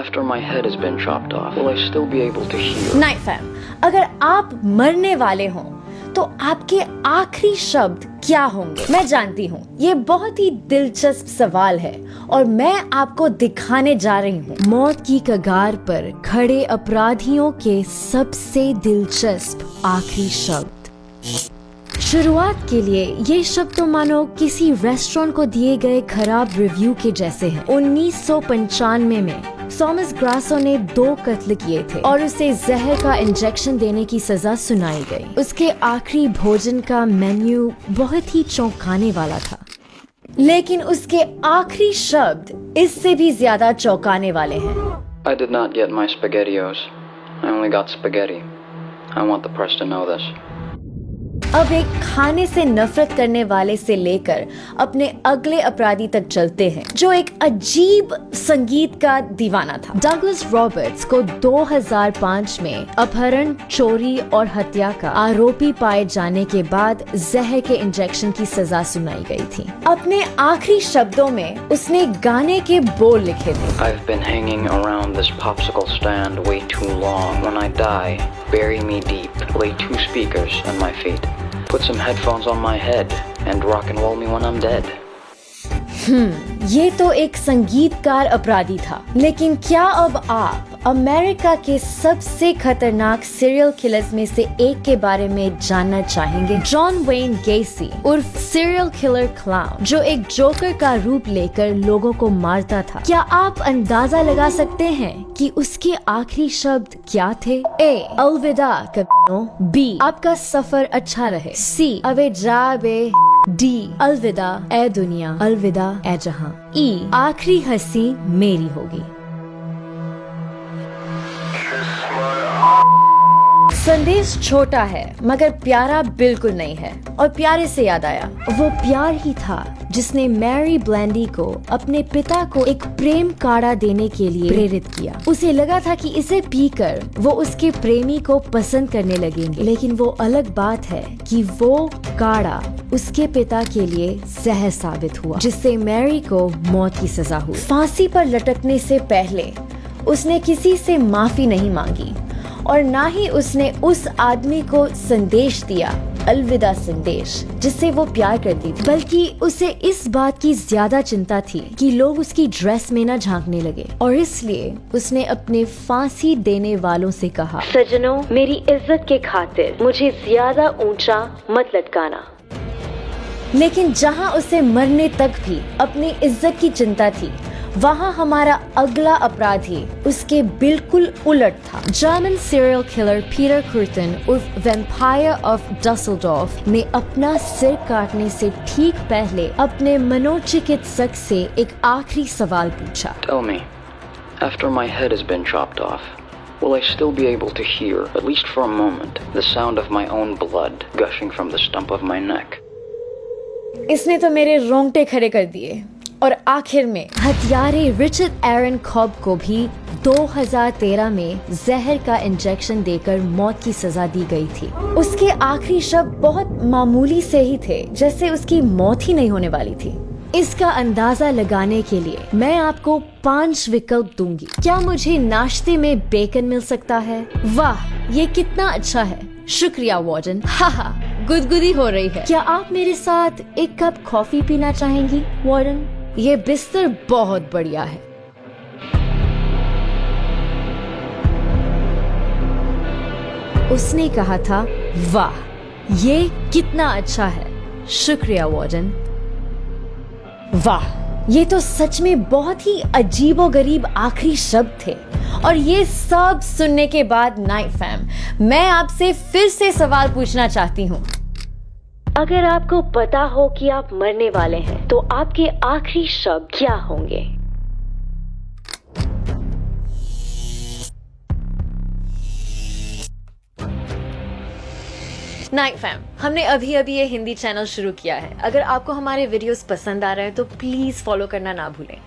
After my head has been chopped off, will I still be able to hear? Night fam, अगर आप मरने वाले हों तो आपके आखिरी शब्द क्या होंगे? मैं जानती हूँ ये बहुत ही दिलचस्प सवाल है और मैं आपको दिखाने जा रही हूँ मौत की कगार पर खड़े अपराधियों के सबसे दिलचस्प आखिरी शब्द। शुरुआत के लिए ये शब्द तो मानो किसी रेस्टोरेंट को दिए गए खराब रिव्यू के जैसे हैं। 1995 में थॉमस ग्रासो ने 2 कत्ल किए थे और उसे जहर का इंजेक्शन देने की सजा सुनाई गई। उसके आखिरी भोजन का मेन्यू बहुत ही चौंकाने वाला था, लेकिन उसके आखिरी शब्द इससे भी ज्यादा चौंकाने वाले हैं। I did not get my SpaghettiOs. I only got spaghetti. I want the press to know this. अब एक खाने से नफरत करने वाले से लेकर अपने अगले अपराधी तक चलते हैं, जो एक अजीब संगीत का दीवाना था। डगलस रॉबर्ट्स को 2005 में अपहरण, चोरी और हत्या का आरोपी पाए जाने के बाद जहर के इंजेक्शन की सजा सुनाई गई थी। अपने आखिरी शब्दों में उसने गाने के बोल लिखे थे। I've been hanging around this popsicle stand way too long. When I die, bury me deep. Lay 2 speakers on my feet. Put some headphones on my head and rock and roll me when I'm dead. ये तो एक संगीतकार अपराधी था, लेकिन क्या अब आप अमेरिका के सबसे खतरनाक सीरियल किलर्स में से एक के बारे में जानना चाहेंगे? जॉन वेन गेसी उर्फ सीरियल किलर क्लाउन, जो एक जोकर का रूप लेकर लोगों को मारता था। क्या आप अंदाजा लगा सकते हैं कि उसके आखिरी शब्द क्या थे? ए, अलविदा कमीनों। बी, आपका सफर अच्छा रहे। सी, अबे जा बे। डी, अलविदा ए दुनिया, अलविदा ए जहां। ई, आखिरी हंसी मेरी होगी। संदेश छोटा है मगर प्यारा बिल्कुल नहीं है। और प्यारे से याद आया, वो प्यार ही था जिसने मैरी ब्लैंडी को अपने पिता को एक प्रेम काढ़ा देने के लिए प्रेरित किया। उसे लगा था कि इसे पीकर वो उसके प्रेमी को पसंद करने लगेंगे, लेकिन वो अलग बात है कि वो काढ़ा उसके पिता के लिए जहर साबित हुआ, जिससे मैरी को मौत की सजा हुई। फांसी पर लटकने से पहले उसने किसी से माफी नहीं मांगी और ना ही उसने उस आदमी को संदेश दिया, अलविदा संदेश, जिससे वो प्यार करती थी, बल्कि उसे इस बात की ज्यादा चिंता थी कि लोग उसकी ड्रेस में न झांकने लगे। और इसलिए उसने अपने फांसी देने वालों से कहा, सजनों, मेरी इज्जत के खातिर मुझे ज्यादा ऊंचा मत लटकाना। लेकिन जहां उसे मरने तक भी अपनी इज्जत की चिंता थी, वहाँ हमारा अगला अपराधी उसके बिल्कुल उलट था। जर्मन सीरियल किलर पीटर कुर्टन उर्फ वैम्पायर ऑफ डसेल्डॉर्फ ने अपना सिर काटने से ठीक पहले अपने मनोचिकित्सक से एक आखिरी सवाल पूछा। Tell me, after my head has been chopped off, will I still be able to hear, at least for a moment, the sound of my own blood gushing from the stump of my neck? इसने तो मेरे रोंगटे खड़े कर दिए। और आखिर में हत्यारे रिचर्ड एरन कॉब को भी 2013 में जहर का इंजेक्शन देकर मौत की सजा दी गई थी। उसके आखिरी शब्द बहुत मामूली से ही थे, जैसे उसकी मौत ही नहीं होने वाली थी। इसका अंदाजा लगाने के लिए मैं आपको 5 विकल्प दूंगी। क्या मुझे नाश्ते में बेकन मिल सकता है? वाह, ये कितना अच्छा है, शुक्रिया वार्डन। हाहा, गुदगुदी हो रही है। क्या आप मेरे साथ एक कप कॉफी पीना चाहेंगी वार्डन? ये बिस्तर बहुत बढ़िया है। उसने कहा था, वाह, ये कितना अच्छा है, शुक्रिया वार्डन। वाह, ये तो सच में बहुत ही अजीबोगरीब आखिरी शब्द थे। और ये सब सुनने के बाद नाइट फैम, मैं आपसे फिर से सवाल पूछना चाहती हूँ। अगर आपको पता हो कि आप मरने वाले हैं, तो आपके आखिरी शब्द क्या होंगे? नाइट फैम, हमने अभी ये हिंदी चैनल शुरू किया है। अगर आपको हमारे वीडियोस पसंद आ रहे हैं तो प्लीज फॉलो करना ना भूलें।